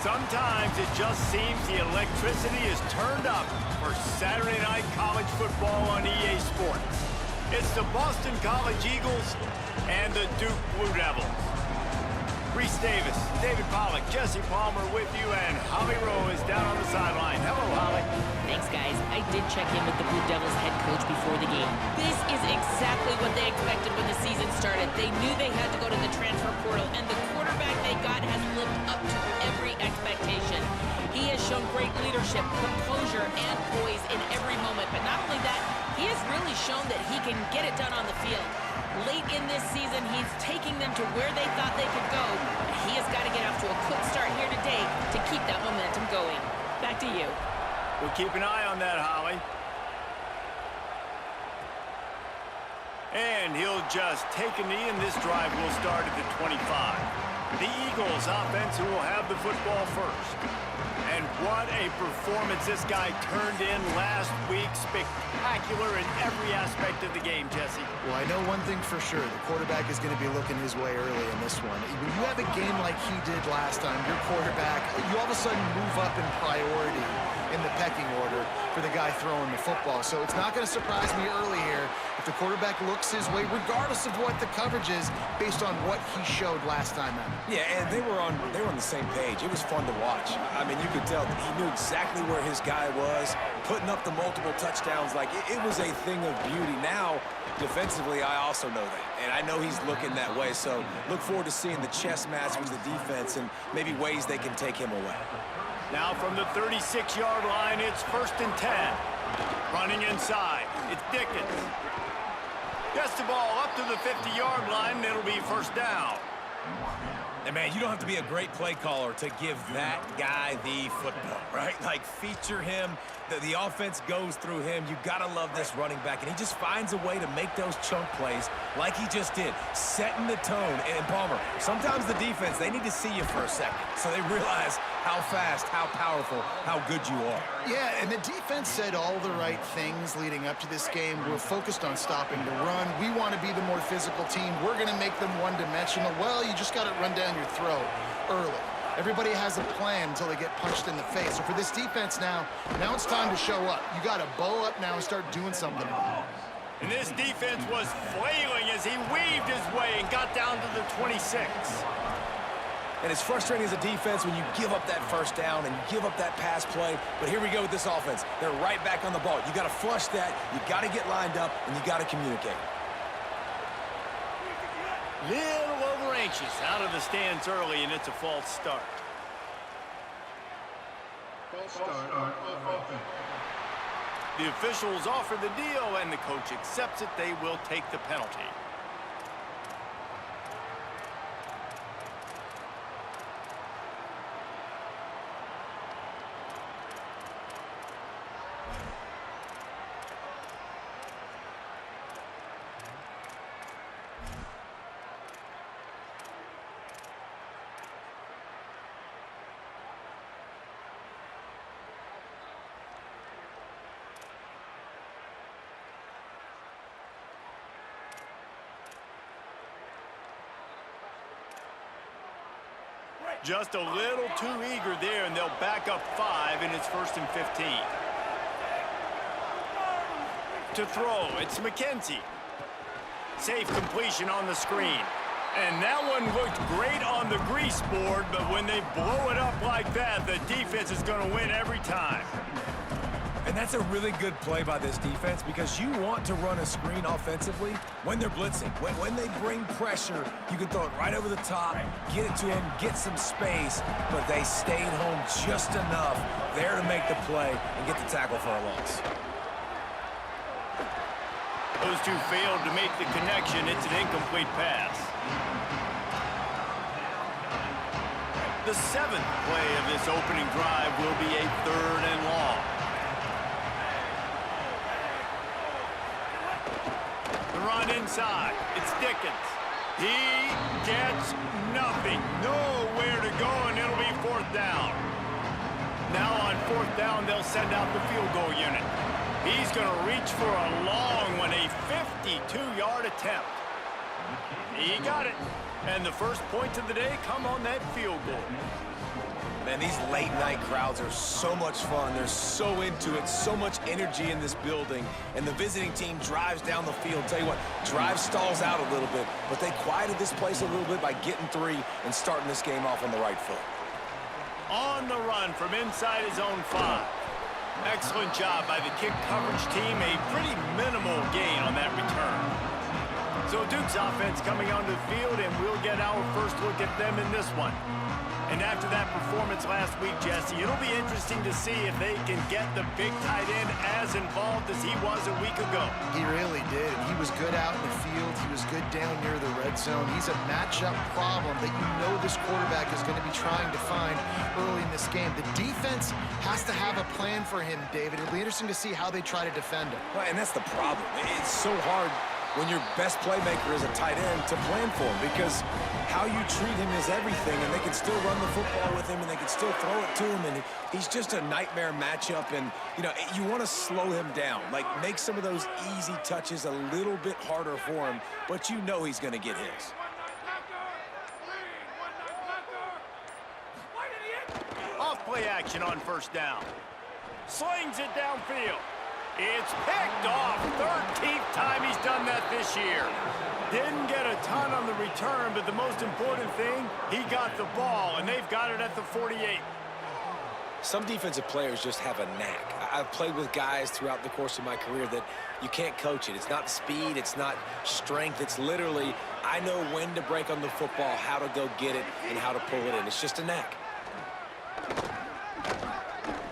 Sometimes it just seems the electricity is turned up for Saturday night college football on EA Sports. It's the Boston College Eagles and the Duke Blue Devils. Reese Davis, David Pollack, Jesse Palmer with you, and Holly Rowe is down on the sideline. Hello, Holly. Thanks, guys. I did check in with the Blue Devils head coach before the game. This is exactly what they expected when the season started. They knew they had to go to the transfer portal, and the quarterback they got has lived up to every expectation. He has shown great leadership, composure, and poise in every moment. But not only that, he has really shown that he can get it done on the field. Late in this season, he's taking them to where they thought they could go. He has got to get off to a quick start here today to keep that momentum going. Back to you. We'll keep an eye on that, Holly. And he'll just take a knee, and this drive will start at the 25. The Eagles offense who will have the football first. And what a performance this guy turned in last week. Spectacular in every aspect of the game, Jesse. Well, I know one thing for sure. The quarterback is going to be looking his way early in this one. When you have a game like he did last time, your quarterback, you all of a sudden move up in priority in the pecking order for the guy throwing the football. So it's not going to surprise me early here if the quarterback looks his way, regardless of what the coverage is, based on what he showed last time out. Yeah, and they were on the same page. It was fun to watch. I mean, you could tell that he knew exactly where his guy was, putting up the multiple touchdowns. Like, it was a thing of beauty. Now, defensively, I also know that, and I know he's looking that way. So look forward to seeing the chess match with the defense and maybe ways they can take him away. Now from the 36-yard line, it's 1st and 10. Running inside, it's Dickens. Gets the ball up to the 50-yard line, and it'll be 1st down. And, man, you don't have to be a great play caller to give that guy the football, right? Like, feature him. The offense goes through him. You got to love this running back. And he just finds a way to make those chunk plays like he just did, setting the tone. And, Palmer, sometimes the defense, they need to see you for a second so they realize how fast, how powerful, how good you are. Yeah, and the defense said all the right things leading up to this game. We're focused on stopping the run. We want to be the more physical team. We're going to make them one-dimensional. Well, you just got to run down your throat early. Everybody has a plan until they get punched in the face. So for this defense now it's time to show up. You got to bow up now and start doing something. And this defense was flailing as he weaved his way and got down to the 26. And it's frustrating as a defense when you give up that 1st down and you give up that pass play. But here we go with this offense. They're right back on the ball. You got to flush that. You got to get lined up, and you got to communicate. Little over anxious out of the stands early, and it's a false start. False start on offense. The officials offer the deal, and the coach accepts it. They will take the penalty. Just a little too eager there, and they'll back up 5, and it's 1st and 15. To throw, it's McKenzie. Safe completion on the screen. And that one looked great on the grease board, but when they blow it up like that, the defense is going to win every time. And that's a really good play by this defense because you want to run a screen offensively when they're blitzing. When they bring pressure, you can throw it right over the top, get it to them, get some space, but they stayed home just enough there to make the play and get the tackle for a loss. Those two failed to make the connection. It's an incomplete pass. The 7th play of this opening drive will be a 3rd and long. The run inside. It's Dickens. He gets nothing. Nowhere to go, and it'll be 4th down. Now on 4th down, they'll send out the field goal unit. He's going to reach for a long one, a 52-yard attempt. He got it. And the first points of the day come on that field goal. Man, these late-night crowds are so much fun. They're so into it, so much energy in this building. And the visiting team drives down the field. Tell you what, drive stalls out a little bit, but they quieted this place a little bit by getting 3 and starting this game off on the right foot. On the run from inside his own 5. Excellent job by the kick coverage team. A pretty minimal gain on that return. So Duke's offense coming onto the field, and we'll get our first look at them in this one. And after that performance last week, Jesse, it'll be interesting to see if they can get the big tight end as involved as he was a week ago. He really did. He was good out in the field. He was good down near the red zone. He's a matchup problem that you know this quarterback is going to be trying to find early in this game. The defense has to have a plan for him, David. It'll be interesting to see how they try to defend him. Well, and that's the problem. It's so hard when your best playmaker is a tight end to plan for him, because how you treat him is everything, and they can still run the football with him, and they can still throw it to him, and he's just a nightmare matchup. And, you know, you want to slow him down, like make some of those easy touches a little bit harder for him, but you know he's going to get his. Off play action on first down. Slings it downfield. It's picked off. 13th time he's done that this year. Didn't get a ton on the return, but the most important thing, he got the ball, and they've got it at the 48. Some defensive players just have a knack. I've played with guys throughout the course of my career that you can't coach it. It's not speed, it's not strength. It's literally, I know when to break on the football, how to go get it, and how to pull it in. It's just a knack.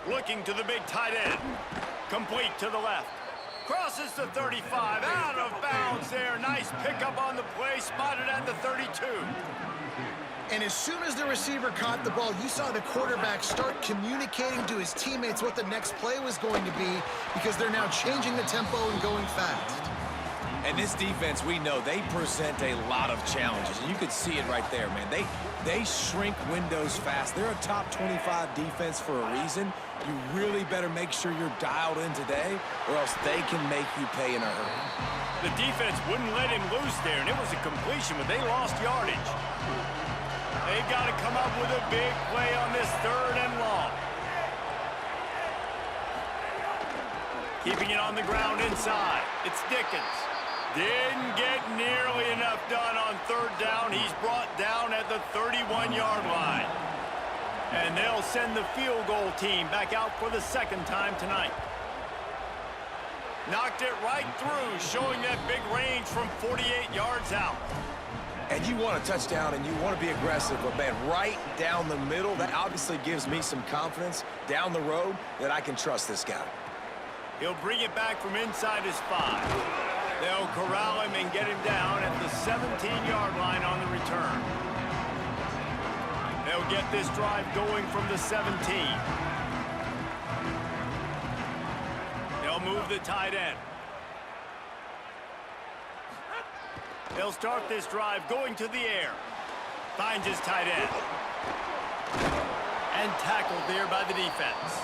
Looking to the big tight end. Complete to the left. Crosses the 35. Out of bounds there. Nice pickup on the play. Spotted at the 32. And as soon as the receiver caught the ball, you saw the quarterback start communicating to his teammates what the next play was going to be, because they're now changing the tempo and going fast. And this defense, we know, they present a lot of challenges. And you can see it right there, man. They shrink windows fast. They're a top 25 defense for a reason. You really better make sure you're dialed in today, or else they can make you pay in a hurry. The defense wouldn't let him loose there, and it was a completion, but they lost yardage. They've got to come up with a big play on this 3rd and long. Keeping it on the ground inside. It's Dickens. Didn't get nearly enough done on 3rd down. He's brought down at the 31-yard line. And they'll send the field goal team back out for the 2nd time tonight. Knocked it right through, showing that big range from 48 yards out. And you want a touchdown, and you want to be aggressive, but, man, right down the middle, that obviously gives me some confidence down the road that I can trust this guy. He'll bring it back from inside his 5. They'll corral him and get him down at the 17-yard line on the return. They'll get this drive going from the 17. They'll move the tight end. They'll start this drive going to the air. Finds his tight end. And tackled there by the defense.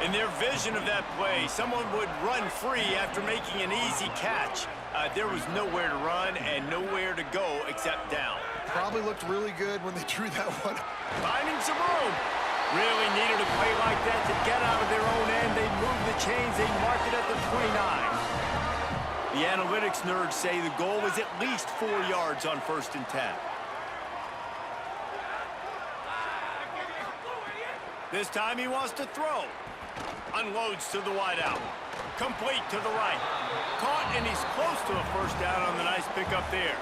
In their vision of that play, someone would run free after making an easy catch. There was nowhere to run and nowhere to go except down. Probably looked really good when they drew that one. Finding some room. Really needed a play like that to get out of their own end. They moved the chains. They marked it at the 29. The analytics nerds say the goal was at least 4 yards on 1st and 10. This time he wants to throw. Unloads to the wideout. Complete to the right. Caught, and he's close to a 1st down on the nice pickup there.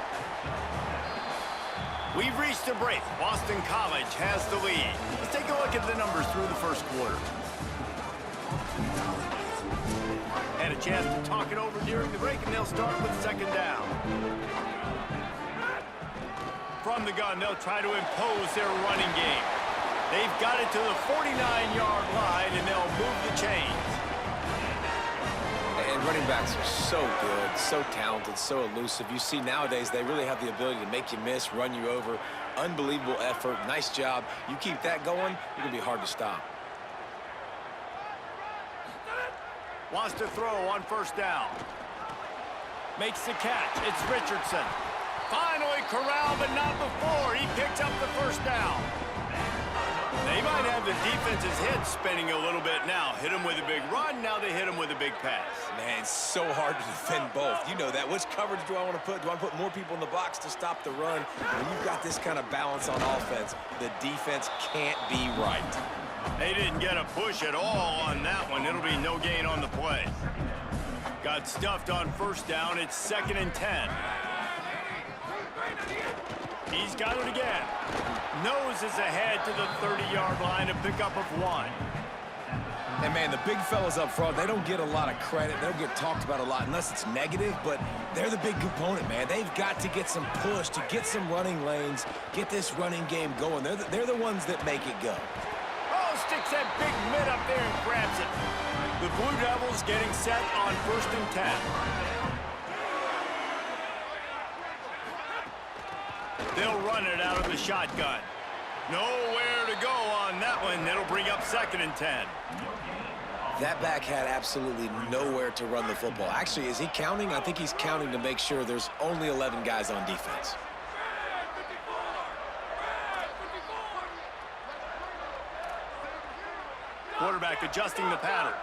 We've reached a break. Boston College has the lead. Let's take a look at the numbers through the 1st quarter. Had a chance to talk it over during the break, and they'll start with 2nd down. From the gun, they'll try to impose their running game. They've got it to the 49-yard line, and they'll move the chains. And running backs are so good, so talented, so elusive. You see nowadays they really have the ability to make you miss, run you over. Unbelievable effort. Nice job. You keep that going, you're going to be hard to stop. Wants to throw on 1st down. Makes the catch. It's Richardson. Finally corralled, but not before. He picks up the 1st down. They might have the defense's head spinning a little bit now. Hit him with a big run, now they hit him with a big pass. Man, it's so hard to defend both. You know that. Which coverage do I want to put? Do I put more people in the box to stop the run? When you've got this kind of balance on offense, the defense can't be right. They didn't get a push at all on that one. It'll be no gain on the play. Got stuffed on first down. It's 2nd and 10. He's got it again. Noses ahead to the 30-yard line, a pickup of 1. And, man, the big fellas up front, they don't get a lot of credit. They don't get talked about a lot unless it's negative, but they're the big component, man. They've got to get some push, to get some running lanes, get this running game going. They're the ones that make it go. Oh, sticks that big mid up there and grabs it. The Blue Devils getting set on 1st and 10. They'll run it out of the shotgun. Nowhere to go on that one. It'll bring up 2nd and 10. That back had absolutely nowhere to run the football. Actually, is he counting? I think he's counting to make sure there's only 11 guys on defense. Quarterback adjusting the pattern.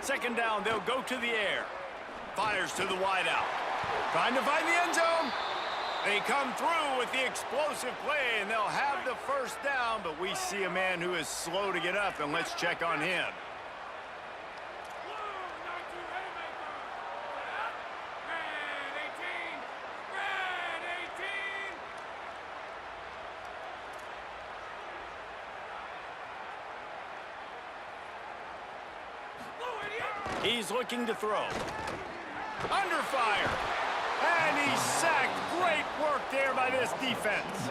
2nd down, they'll go to the air. Fires to the wideout. Trying to find the end zone. They come through with the explosive play, and they'll have the 1st down, but we see a man who is slow to get up, and let's check on him. He's looking to throw. Under fire. And he's sacked. Great work there by this defense.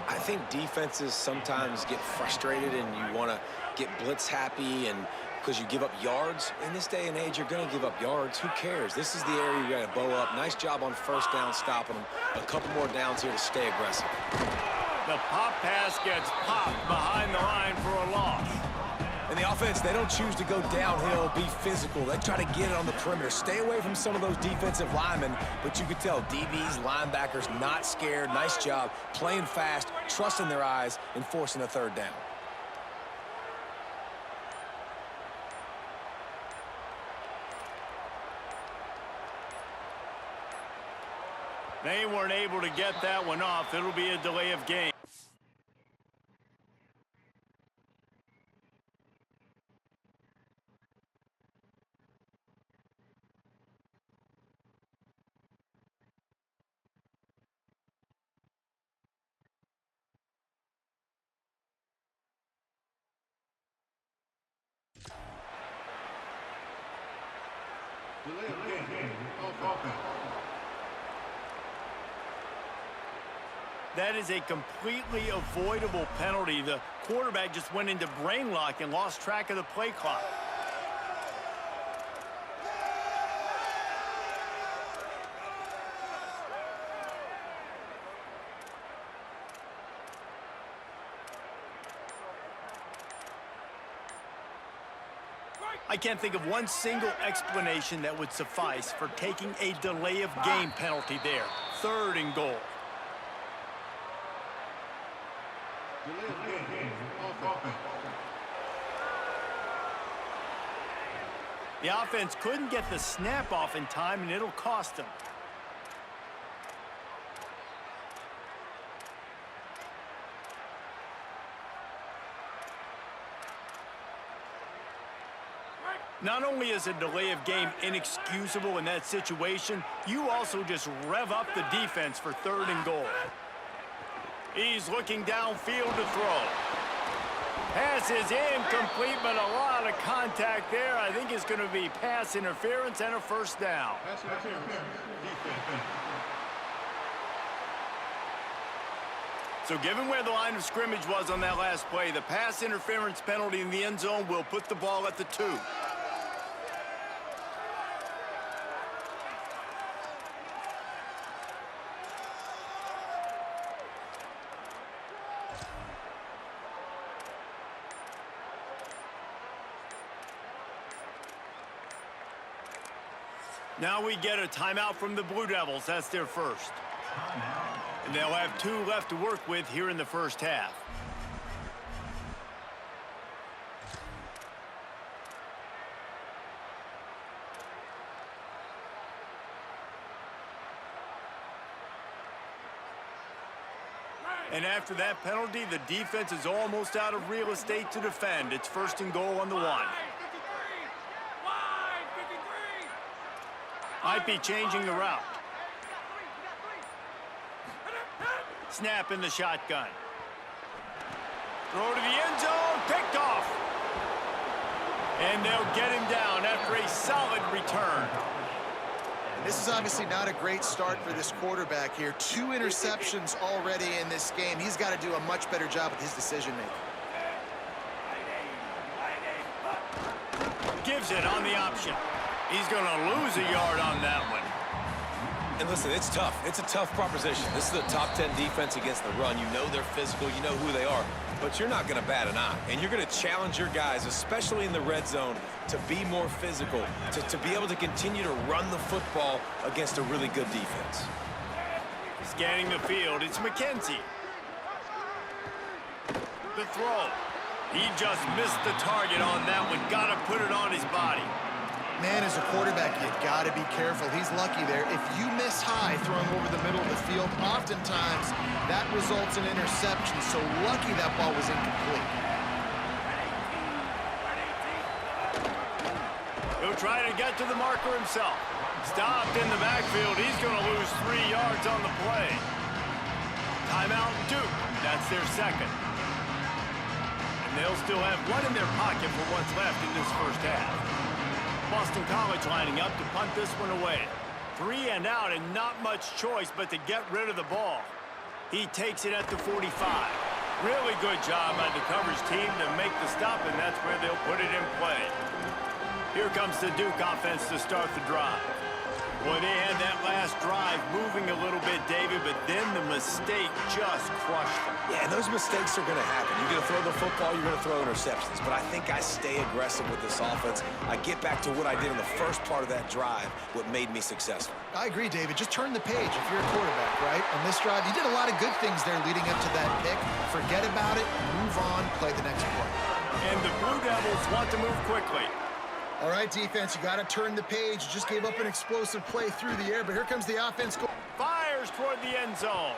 I think defenses sometimes get frustrated and you want to get blitz happy and because you give up yards. In this day and age, you're going to give up yards. Who cares? This is the area you got to bow up. Nice job on 1st down stopping them. A couple more downs here to stay aggressive. The pop pass gets popped behind the line for a loss. And the offense, they don't choose to go downhill, be physical. They try to get it on the perimeter. Stay away from some of those defensive linemen, but you could tell DBs, linebackers, not scared. Nice job playing fast, trusting their eyes, and forcing a 3rd down. They weren't able to get that one off. It'll be a delay of game. Delay of game. Offense. That is a completely avoidable penalty. The quarterback just went into brain lock and lost track of the play clock. I can't think of one single explanation that would suffice for taking a delay of game penalty there. 3rd and goal. Delay of game. Offense. The offense couldn't get the snap off in time, and it'll cost them. Not only is a delay of game inexcusable in that situation, you also just rev up the defense for 3rd and goal. He's looking downfield to throw. Pass is incomplete, but a lot of contact there. I think it's going to be pass interference and a 1st down. Pass interference. Defense. So given where the line of scrimmage was on that last play, the pass interference penalty in the end zone will put the ball at the 2. Now we get a timeout from the Blue Devils. That's their first. And they'll have 2 left to work with here in the first half. And after that penalty, the defense is almost out of real estate to defend. It's 1st and goal on the 1. Might be changing the route. Snap in the shotgun. Throw to the end zone, picked off. And they'll get him down after a solid return. This is obviously not a great start for this quarterback here. 2 interceptions already in this game. He's got to do a much better job with his decision-making. Gives it on the option. He's going to lose a yard on that one. And listen, it's tough. It's a tough proposition. This is the top 10 defense against the run. You know they're physical. You know who they are. But you're not going to bat an eye. And you're going to challenge your guys, especially in the red zone, to be more physical, to be able to continue to run the football against a really good defense. Scanning the field, it's McKenzie. The throw. He just missed the target on that one. Got to put it on his body. Man, as a quarterback, you got to be careful. He's lucky there. If you miss high throwing over the middle of the field, oftentimes that results in interception. So lucky that ball was incomplete. He'll try to get to the marker himself. Stopped in the backfield. He's going to lose 3 yards on the play. Timeout, Duke. That's their 2nd. And they'll still have 1 in their pocket for what's left in this first half. Boston College lining up to punt this one away. 3 and out, and not much choice but to get rid of the ball. He takes it at the 45. Really good job by the coverage team to make the stop, and that's where they'll put it in play. Here comes the Duke offense to start the drive. Boy, they had that last drive moving a little bit, David, but then the mistake just crushed them. Yeah, and those mistakes are going to happen. You're going to throw the football, you're going to throw interceptions. But I think I stay aggressive with this offense. I get back to what I did in the first part of that drive, what made me successful. I agree, David. Just turn the page if you're a quarterback, right? On this drive, you did a lot of good things there leading up to that pick. Forget about it, move on, play the next play. And the Blue Devils want to move quickly. All right, defense, you got to turn the page. You just gave up an explosive play through the air, but here comes the offense. Fires toward the end zone.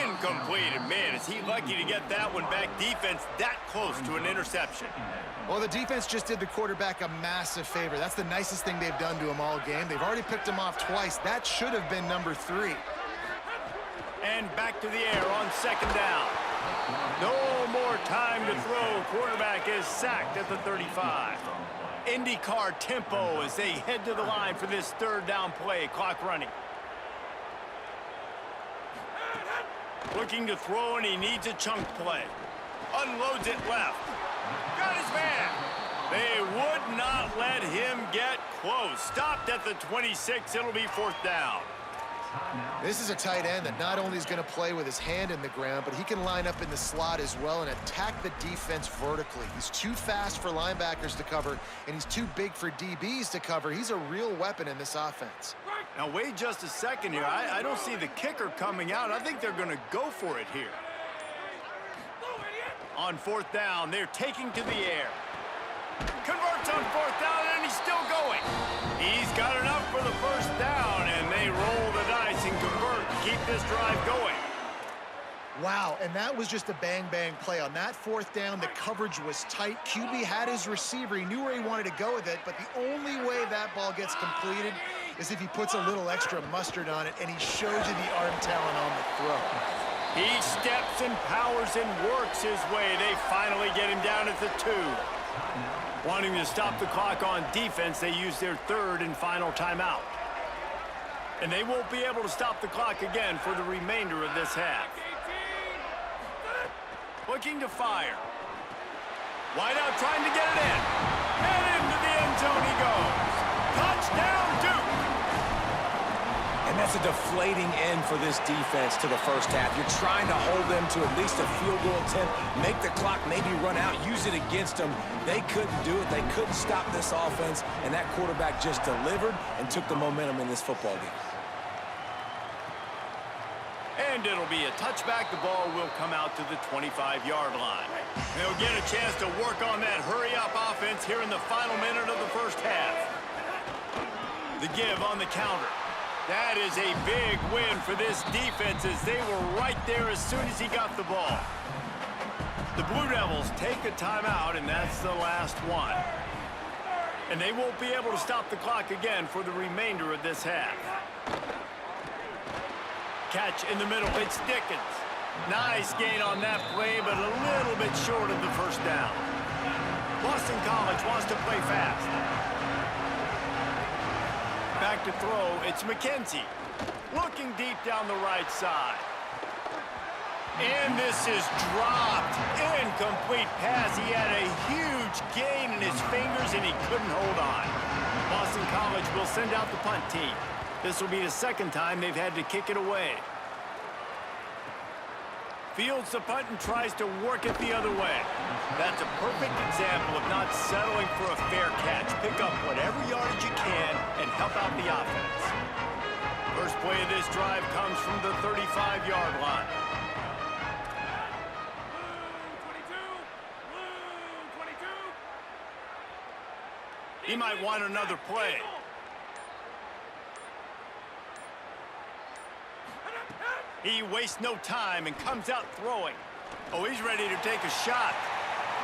Incomplete. And man, is he lucky to get that one back. Defense that close to an interception. Well, the defense just did the quarterback a massive favor. That's the nicest thing they've done to him all game. They've already picked him off twice. That should have been number 3. And back to the air on 2nd down. No more time to throw. Quarterback is sacked at the 35. IndyCar tempo as they head to the line for this 3rd down play. Clock running. Looking to throw, and he needs a chunk play. Unloads it left. Got his man. They would not let him get close. Stopped at the 26. It'll be 4th down. This is a tight end that not only is going to play with his hand in the ground, but he can line up in the slot as well and attack the defense vertically. He's too fast for linebackers to cover, and he's too big for DBs to cover. He's a real weapon in this offense. Now, wait just a second here. I don't see the kicker coming out. I think they're going to go for it here. On 4th down, they're taking to the air. Converts on 4th down, and he's still going. He's got enough for the 1st down, and they roll the dice and convert to keep this drive going. Wow, and that was just a bang-bang play. On that 4th down, the coverage was tight. QB had his receiver. He knew where he wanted to go with it, but the only way that ball gets completed is if he puts a little extra mustard on it, and he shows you the arm talent on the throw. He steps and powers and works his way. They finally get him down at the 2. Wanting to stop the clock on defense, they use their 3rd and final timeout. And they won't be able to stop the clock again for the remainder of this half. Looking to fire. Wide out trying to get it in. And into the end zone he goes. Touchdown, Duke! And that's a deflating end for this defense to the first half. You're trying to hold them to at least a field goal attempt, make the clock maybe run out, use it against them. They couldn't do it. They couldn't stop this offense, and that quarterback just delivered and took the momentum in this football game. And it'll be a touchback. The ball will come out to the 25-yard line. They'll get a chance to work on that hurry-up offense here in the final minute of the first half. The give on the counter. That is a big win for this defense as they were right there as soon as he got the ball. The Blue Devils take a timeout, and that's the last one. And they won't be able to stop the clock again for the remainder of this half. Catch in the middle. It's Dickens. Nice gain on that play, but a little bit short of the first down. Boston College wants to play fast. Back to throw. It's McKenzie. Looking deep down the right side. And this is dropped. Incomplete pass. He had a huge gain in his fingers, and he couldn't hold on. Boston College will send out the punt team. This will be the second time they've had to kick it away. Fields the punt and tries to work it the other way. That's a perfect example of not settling for a fair catch. Pick up whatever yardage you can and help out the offense. First play of this drive comes from the 35-yard line. He might want another play. He wastes no time and comes out throwing. Oh, he's ready to take a shot.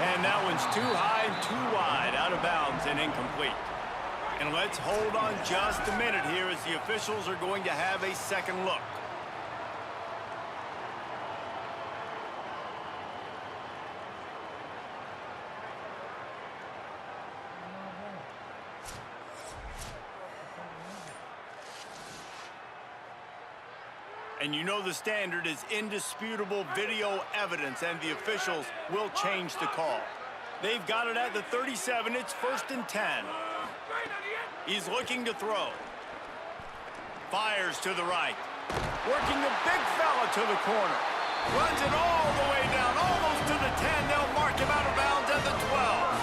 And that one's too high and too wide, out of bounds and incomplete. And let's hold on just a minute here as the officials are going to have a second look. And you know the standard is indisputable video evidence, and the officials will change the call. They've got it at the 37. It's 1st and 10. He's looking to throw. Fires to the right. Working the big fella to the corner. Runs it all the way down, almost to the 10. They'll mark him out of bounds at the 12.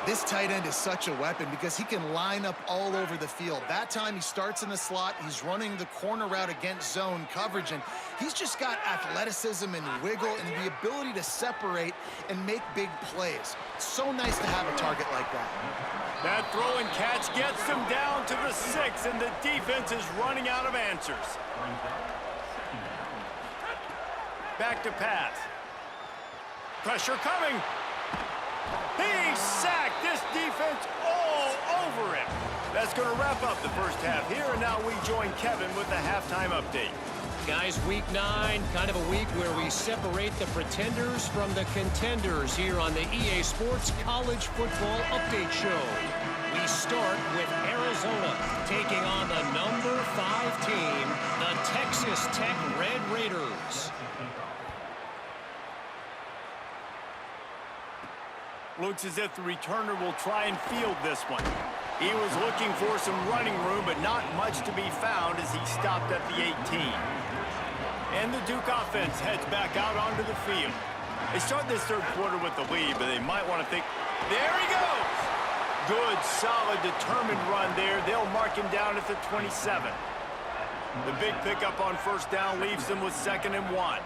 This tight end is such a weapon because he can line up all over the field. That time he starts in the slot. He's running the corner route against zone coverage, and he's just got athleticism and wiggle and the ability to separate and make big plays. So nice to have a target like that. That throw and catch gets them down to the 6, and the defense is running out of answers. Back to pass. Pressure coming. He's sacked. This defense all over him. That's going to wrap up the first half here, and now we join Kevin with the halftime update. Guys, week 9, kind of a week where we separate the pretenders from the contenders here on the EA Sports College Football Update Show. We start with Arizona taking on the number 5 team, the Texas Tech Red Raiders. Looks as if the returner will try and field this one. He was looking for some running room, but not much to be found as he stopped at the 18. And the Duke offense heads back out onto the field. They start this third quarter with the lead, but they might want to think, there he goes! Good, solid, determined run there. They'll mark him down at the 27. The big pickup on first down leaves them with 2nd and 1.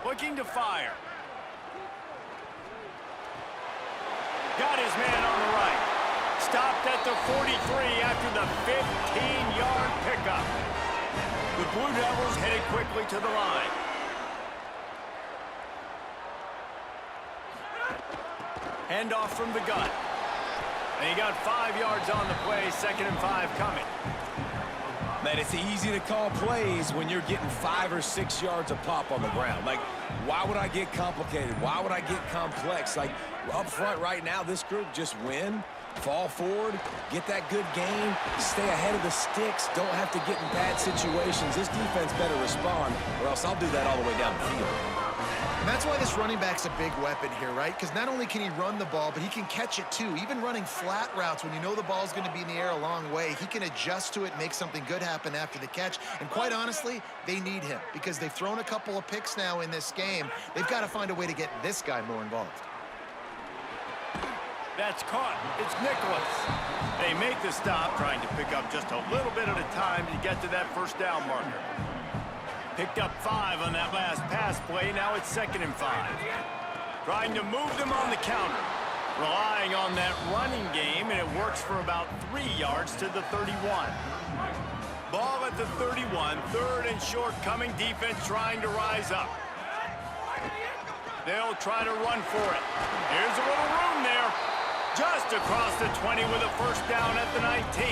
Looking to fire. Got his man on the right. Stopped at the 43 after the 15-yard pickup. The Blue Devils headed quickly to the line. Handoff from the gun. And he got 5 yards on the play, 2nd and 5 coming. Man, it's easy to call plays when you're getting 5 or 6 yards a pop on the ground. Like, why would I get complicated? Why would I get complex? Like, up front right now, this group just win, fall forward, get that good gain, stay ahead of the sticks, don't have to get in bad situations. This defense better respond, or else I'll do that all the way down the field. And that's why this running back's a big weapon here, right? Because not only can he run the ball, but he can catch it too. Even running flat routes when you know the ball's going to be in the air a long way, he can adjust to it, make something good happen after the catch. And quite honestly, they need him because they've thrown a couple of picks now in this game. They've got to find a way to get this guy more involved. That's caught. It's Nicholas. They make the stop, trying to pick up just a little bit at a time to get to that first down marker. Picked up 5 on that last pass play. Now it's 2nd and 5. Trying to move them on the counter. Relying on that running game, and it works for about 3 yards to the 31. Ball at the 31, 3rd and short coming. Defense trying to rise up. They'll try to run for it. Here's a little room there. Just across the 20 with a first down at the 19.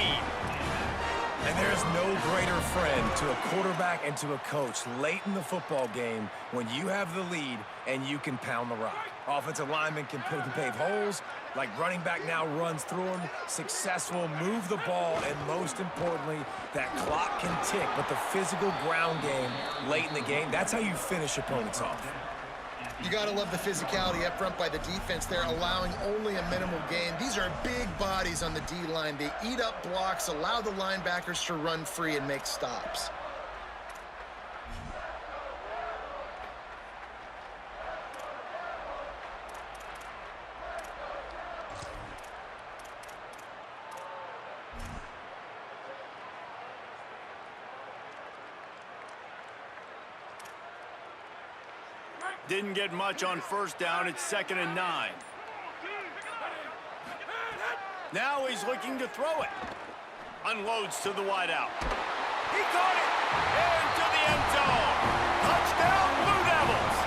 And there's no greater friend to a quarterback and to a coach late in the football game when you have the lead and you can pound the rock. Offensive linemen can pave holes, like running back now runs through them, successful, move the ball, and most importantly, that clock can tick, but the physical ground game late in the game, that's how you finish opponents off. You got to love the physicality up front by the defense there, allowing only a minimal gain. These are big bodies on the D-line. They eat up blocks, allow the linebackers to run free and make stops. Didn't get much on first down. It's 2nd and 9. Now he's looking to throw it. Unloads to the wideout. He caught it into the end zone. Touchdown, Blue Devils.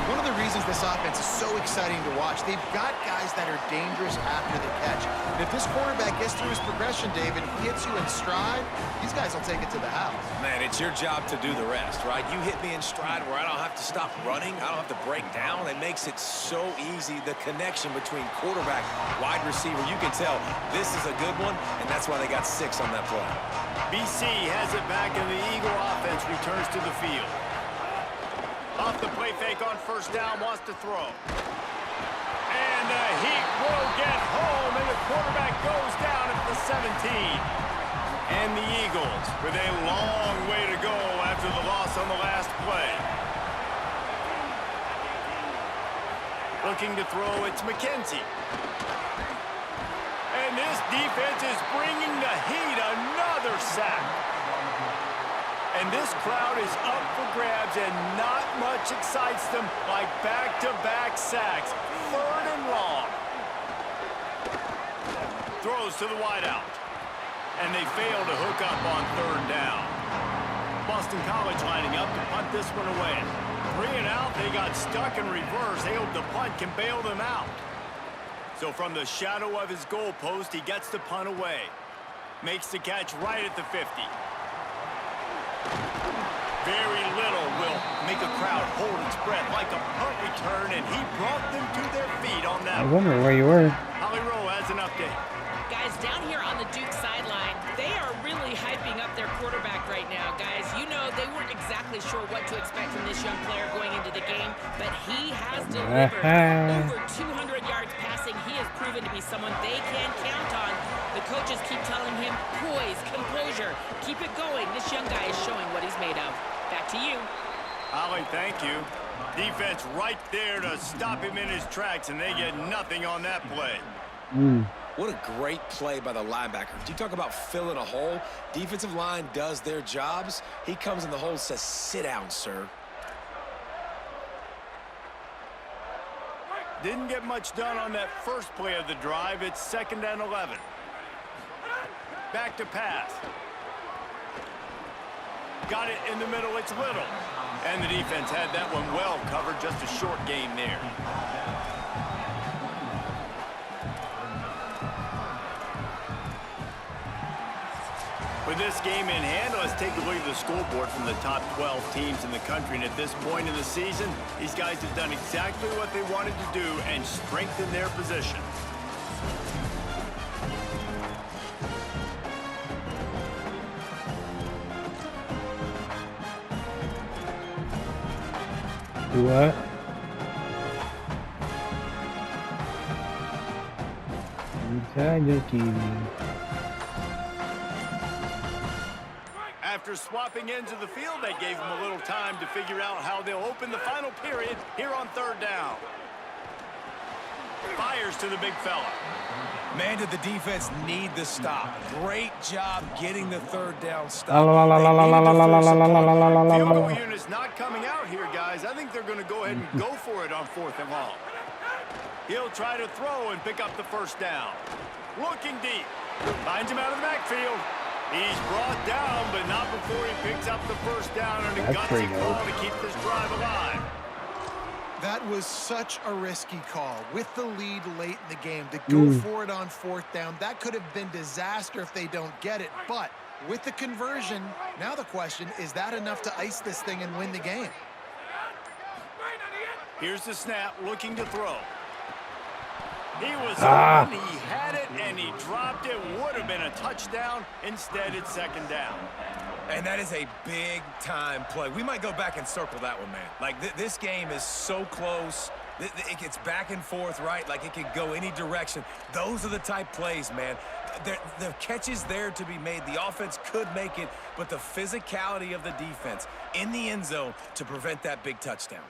One of the reasons this offense is so exciting to watch, they've got guys that are dangerous after the catch. And if this quarterback gets through his progression, David, he hits you in stride, these guys will take it to the house. Man, it's your job to do the rest, right? You hit me in stride where I don't have to stop running. I don't have to break down. It makes it so easy, the connection between quarterback, wide receiver. You can tell this is a good one, and that's why they got 6 on that play. BC has it back, and the Eagle offense returns to the field. Off the play fake on first down, wants to throw. And the heat will get home, and the quarterback goes down at the 17. And the Eagles with a long way to go after the loss on the last play. Looking to throw, it's McKenzie. And this defense is bringing the heat, another sack. And this crowd is up for grabs, and not much excites them like back-to-back sacks. 3rd and long. Throws to the wideout. And they fail to hook up on 3rd down. Boston College lining up to punt this one away. 3 and out, they got stuck in reverse. They hope the punt can bail them out. So from the shadow of his goalpost, he gets the punt away. Makes the catch right at the 50. Very little will make a crowd hold its breath like a punt return, and he brought them to their feet on that. I wonder where you were. Holly Rowe has an update. Guys, down here on the Duke sideline, they are really hyping up their quarterback right now, guys. You know, they weren't exactly sure what to expect from this young player going into the game, but he has delivered. Over 200 yards passing. He has proven to be someone they can count on. The coaches keep telling him, poise, composure, keep it going. This young guy is showing what he's made of. Back to you. Holly, thank you. Defense right there to stop him in his tracks, and they get nothing on that play. What a great play by the linebacker. You talk about filling a hole. Defensive line does their jobs. He comes in the hole and says, sit down, sir. Didn't get much done on that first play of the drive. It's 2nd and 11. Back to pass. Got it in the middle. It's Little. And the defense had that one well covered. Just a short gain there. With this game in hand, let's take a look at the scoreboard from the top 12 teams in the country. And at this point in the season, these guys have done exactly what they wanted to do and strengthen their position. What? Inside the TV. After swapping ends of the field, that gave them a little time to figure out how they'll open the final period here on 3rd down. fires to the big fella. Man, did the defense need the stop. Great job getting the third down stop. Field goal unit's not coming out here, guys. I think they're going to go ahead and go for it on 4th and long. He'll try to throw and pick up the first down. Looking deep. Finds him out of the backfield. He's brought down, but not before he picks up the first down and a gutsy call to keep this drive alive. That was such a risky call with the lead late in the game to go for it on 4th down. That could have been disaster if they don't get it, but with the conversion, now the question, is that enough to ice this thing and win the game? Here's the snap, looking to throw. He was open, he had it, and he dropped it. Would have been a touchdown. Instead, it's 2nd down. And that is a big-time play. We might go back and circle that one, man. Like, this game is so close. It gets back and forth, right? Like, it could go any direction. Those are the type plays, man. The catch is there to be made. The offense could make it, but the physicality of the defense in the end zone to prevent that big touchdown.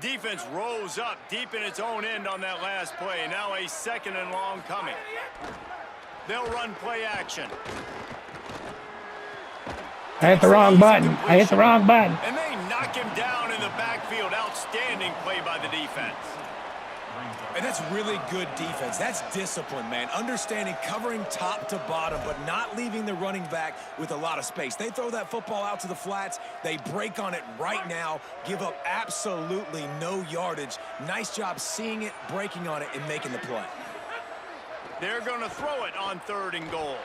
Defense rose up deep in its own end on that last play. Now a 2nd and long coming. They'll run play action. I hit the wrong button. I hit the wrong button. And they knock him down in the backfield. Outstanding play by the defense. And that's really good defense. That's discipline, man. Understanding, covering top to bottom, but not leaving the running back with a lot of space. They throw that football out to the flats. They break on it right now, give up absolutely no yardage. Nice job seeing it, breaking on it, and making the play. They're going to throw it on 3rd and goal.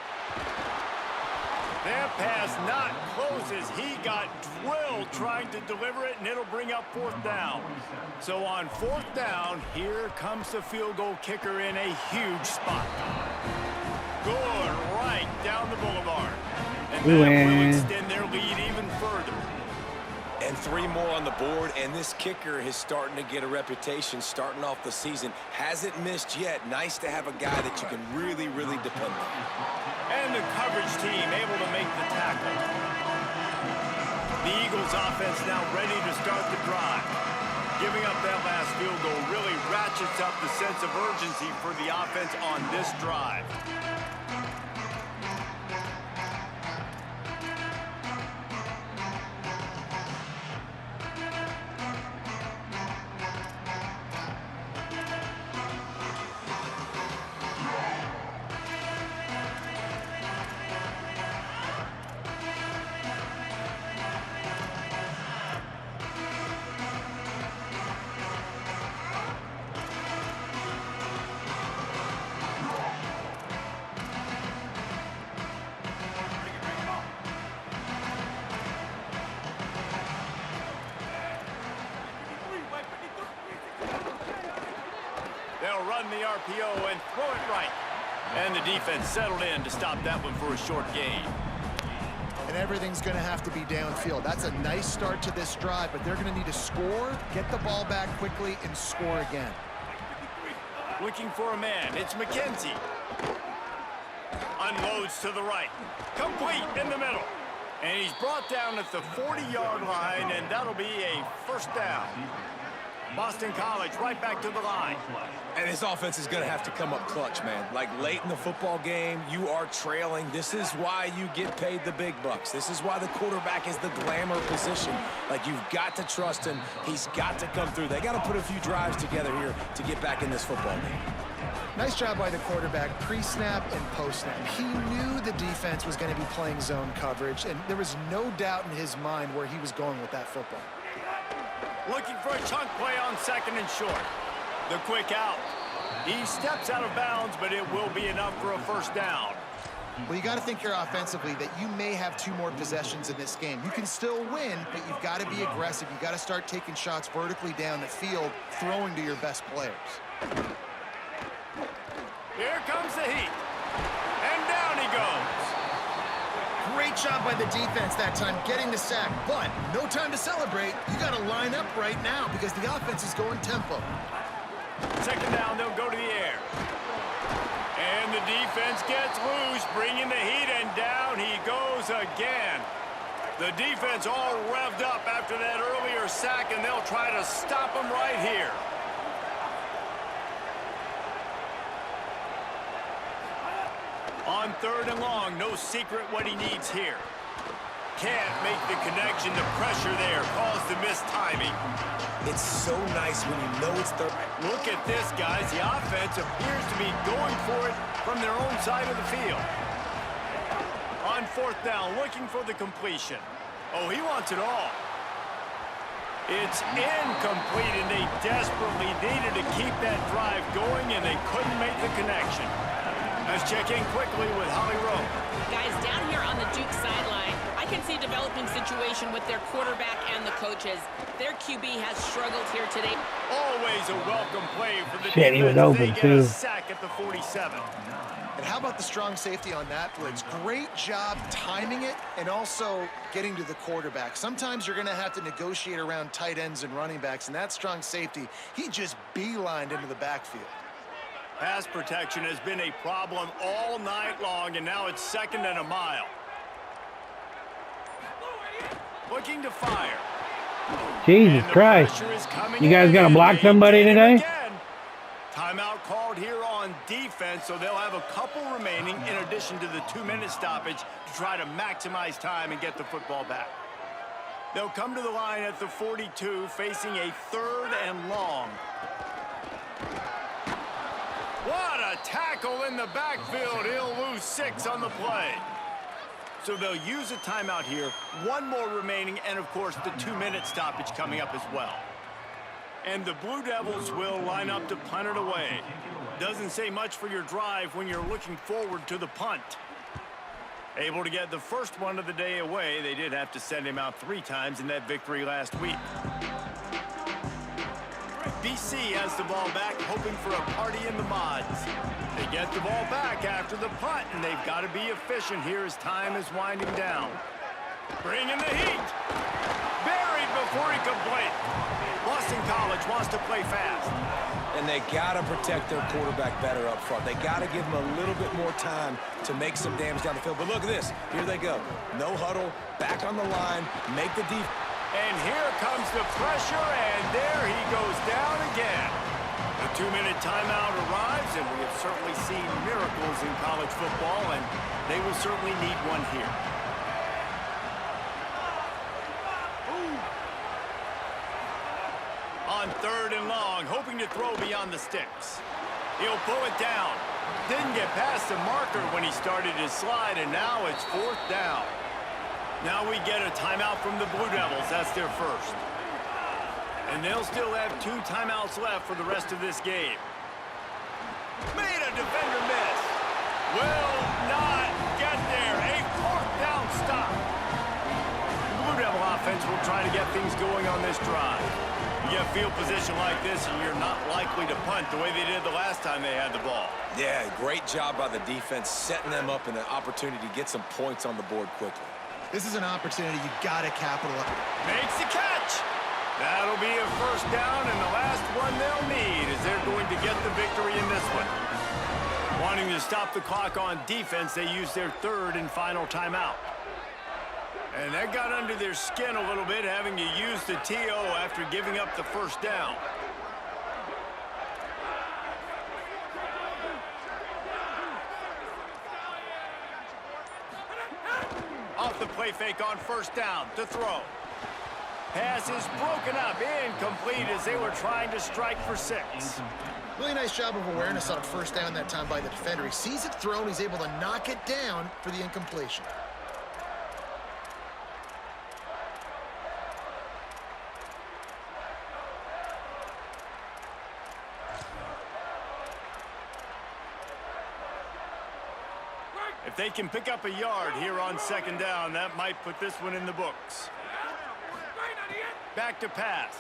That pass not close as he got drilled trying to deliver it, and it'll bring up 4th down. So on 4th down, here comes the field goal kicker in a huge spot. Good right down the boulevard. And that will extend their lead even further. And 3 more on the board, and this kicker is starting to get a reputation starting off the season. Hasn't missed yet. Nice to have a guy that you can really, really depend on. And the coverage team able to make the tackle. The Eagles offense now ready to start the drive. Giving up that last field goal really ratchets up the sense of urgency for the offense on this drive. They'll run the RPO and throw it right. And the defense settled in to stop that one for a short gain. And everything's going to have to be downfield. That's a nice start to this drive, but they're going to need to score, get the ball back quickly, and score again. Looking for a man. It's McKenzie. Unloads to the right. Complete in the middle. And he's brought down at the 40-yard line, and that'll be a 1st down. Boston College right back to the line. And this offense is going to have to come up clutch, man. Like late in the football game, you are trailing. This is why you get paid the big bucks. This is why the quarterback is the glamour position. Like, you've got to trust him. He's got to come through. They got to put a few drives together here to get back in this football game. Nice job by the quarterback pre-snap and post-snap. He knew the defense was going to be playing zone coverage, and there was no doubt in his mind where he was going with that football. Looking for a chunk play on 2nd and short. The quick out. He steps out of bounds, but it will be enough for a 1st down. Well, you got to think here offensively that you may have 2 more possessions in this game. You can still win, but you've got to be aggressive. You got to start taking shots vertically down the field, throwing to your best players. Here comes the heat. And down he goes. Great job by the defense that time, getting the sack, but no time to celebrate. You got to line up right now because the offense is going tempo. 2nd down, they'll go to the air. And the the defense gets loose, bringing the heat, and down he goes again. The defense all revved up after that earlier sack, and they'll try to stop him right here. On 3rd and long, no secret what he needs here. Can't make the connection. The pressure there caused the missed timing. It's so nice when you know it's third. Look at this, guys. The offense appears to be going for it from their own side of the field. On 4th down, looking for the completion. Oh, he wants it all. It's incomplete, and they desperately needed to keep that drive going, and they couldn't make the connection. Let's check in quickly with Holly Rowe. Guys, down here on the Duke sideline, I can see a developing situation with their quarterback and the coaches. Their QB has struggled here today. Always a welcome play for the Shit, defense. he was open, they get too. a sack at the 47. And how about the strong safety on that blitz? Great job timing it and also getting to the quarterback. Sometimes you're going to have to negotiate around tight ends and running backs, and that strong safety, he just beelined into the backfield. Pass protection has been a problem all night long, and now it's 2nd and a mile. Looking to fire. Jesus Christ. You guys got to block somebody today? Timeout called here on defense, so they'll have a couple remaining in addition to the 2-minute stoppage to try to maximize time and get the football back. They'll come to the line at the 42, facing a 3rd and long. What a tackle in the backfield. He'll lose 6 on the play. So they'll use a timeout here. 1 more remaining, and, of course, the 2-minute stoppage coming up as well. And the Blue Devils will line up to punt it away. Doesn't say much for your drive when you're looking forward to the punt. Able to get the first one of the day away. They did have to send him out 3 times in that victory last week. BC has the ball back, hoping for a party in the mods. They get the ball back after the punt, and they've got to be efficient here as time is winding down. Bringing the heat. Buried before he could blink. Boston College wants to play fast. And they got to protect their quarterback better up front. They got to give him a little bit more time to make some damage down the field. But look at this. Here they go. No huddle, back on the line, make the defense. And here comes the pressure, and there he goes down again. The 2-minute timeout arrives, and we have certainly seen miracles in college football, and they will certainly need one here. On 3rd and long, hoping to throw beyond the sticks. He'll pull it down. Didn't get past the marker when he started his slide, and now it's 4th down. Now we get a timeout from the Blue Devils. That's their first. And they'll still have 2 timeouts left for the rest of this game. Made a defender miss. Will not get there. A 4th down stop. The Blue Devil offense will try to get things going on this drive. You get field position like this, and you're not likely to punt the way they did the last time they had the ball. Yeah, great job by the defense, setting them up in an opportunity to get some points on the board quickly. This is an opportunity you got to capitalize. Makes the catch. That'll be a 1st down, and the last one they'll need is they're going to get the victory in this one. Wanting to stop the clock on defense, they use their 3rd and final timeout. And that got under their skin a little bit, having to use the TO after giving up the 1st down. Off the play fake on 1st down to throw. Pass is broken up, incomplete as they were trying to strike for 6. Really nice job of awareness on 1st down that time by the defender. He sees it thrown, he's able to knock it down for the incompletion. If they can pick up a yard here on 2nd down, that might put this one in the books. Back to pass.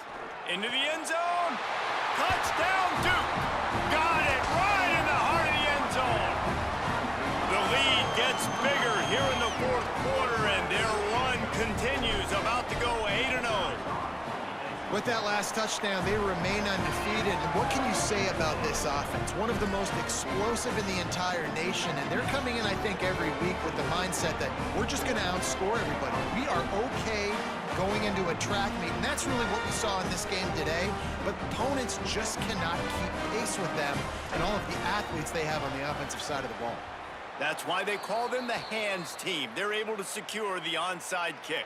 Into the end zone. Touchdown, Duke. Got it right in the heart of the end zone. The lead gets bigger here in the 4th quarter, and their run continues, about to go 8-0. With that last touchdown, they remain undefeated. And what can you say about this offense? One of the most explosive in the entire nation, and they're coming in, I think, every week with the mindset that we're just going to outscore everybody. We are okay going into a track meet, and that's really what we saw in this game today. But opponents just cannot keep pace with them and all of the athletes they have on the offensive side of the ball. That's why they call them the hands team. They're able to secure the onside kick.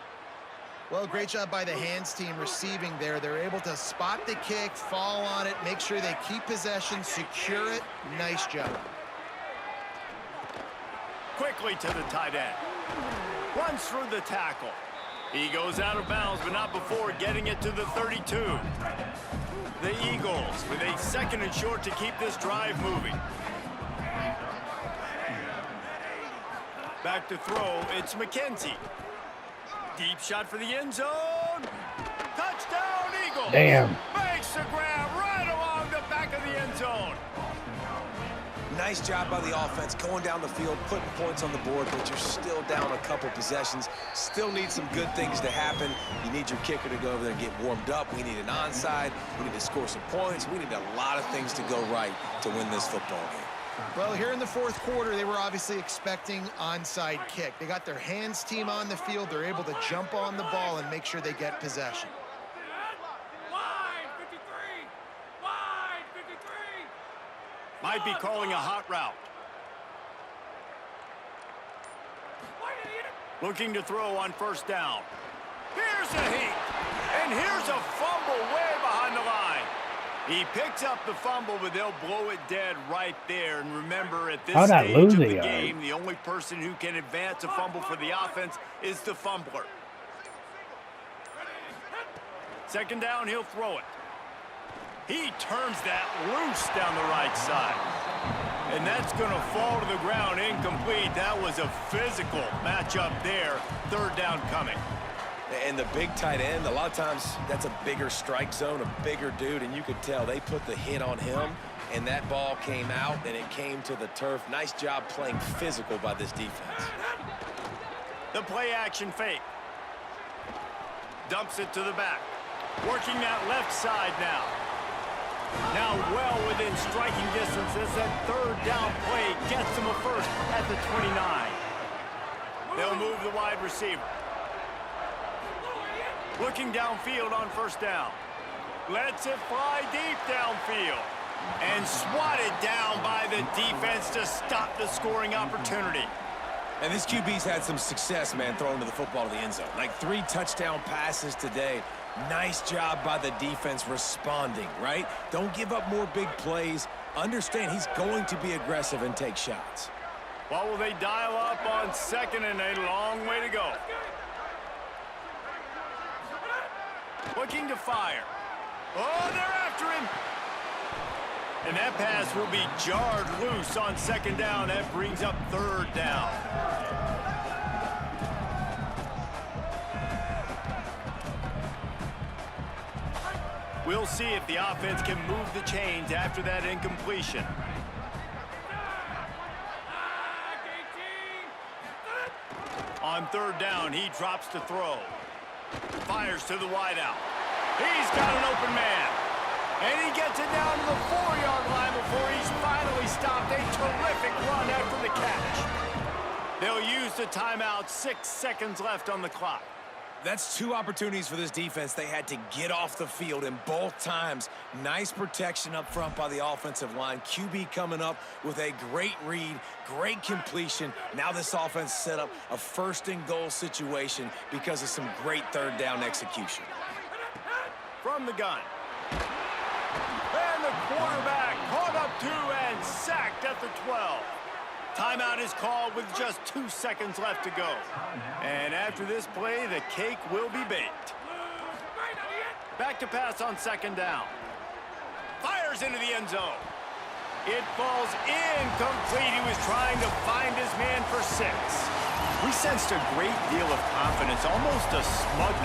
Well, great job by the hands team receiving there. They're able to spot the kick, fall on it, make sure they keep possession, secure it. Nice job. Quickly to the tight end. Runs through the tackle. He goes out of bounds, but not before getting it to the 32. The Eagles with a 2nd and short to keep this drive moving. Back to throw, it's McKenzie. Deep shot for the end zone. Touchdown, Eagles. Damn. Makes the grab right along the back of the end zone. Nice job by the offense going down the field, putting points on the board, but you're still down a couple possessions. Still need some good things to happen. You need your kicker to go over there and get warmed up. We need an onside. We need to score some points. We need a lot of things to go right to win this football game. Well, here in the 4th quarter, they were obviously expecting onside kick. They got their hands team on the field. They're able to jump on the ball and make sure they get possession. Might be calling a hot route. Looking to throw on 1st down. Here's a heat. And here's a fumble way behind the line. He picks up the fumble, but they'll blow it dead right there. And remember, at this stage of the game, the only person who can advance a fumble for the offense is the fumbler. 2nd down, he'll throw it. He turns that loose down the right side. And that's going to fall to the ground incomplete. That was a physical matchup there. 3rd down coming. And the big tight end, a lot of times that's a bigger strike zone, a bigger dude, and you could tell they put the hit on him, and that ball came out, and it came to the turf. Nice job playing physical by this defense. The play-action fake. Dumps it to the back. Working that left side now. Now well within striking distance as that 3rd down play gets them a first at the 29. They'll move the wide receiver. Looking downfield on 1st down. Lets it fly deep downfield. And swatted down by the defense to stop the scoring opportunity. And this QB's had some success, man, throwing to the football to the end zone. Like 3 touchdown passes today. Nice job by the defense responding, right? Don't give up more big plays. Understand he's going to be aggressive and take shots. What will they dial up on 2nd and a long way to go? Looking to fire. Oh, they're after him. And that pass will be jarred loose on 2nd down. That brings up 3rd down. We'll see if the offense can move the chains after that incompletion. On 3rd down, he drops to throw. Fires to the wideout. He's got an open man. And he gets it down to the 4-yard line before he's finally stopped. A terrific run after the catch. They'll use the timeout. 6 seconds left on the clock. That's 2 opportunities for this defense. They had to get off the field, and both times, nice protection up front by the offensive line. QB coming up with a great read, great completion. Now this offense set up a 1st and goal situation because of some great 3rd down execution. From the gun. And the quarterback caught up to and sacked at the 12. Timeout is called with just 2 seconds left to go. And after this play, the cake will be baked. Back to pass on 2nd down. Fires into the end zone. It falls incomplete. He was trying to find his man for 6. We sensed a great deal of confidence, almost a smugness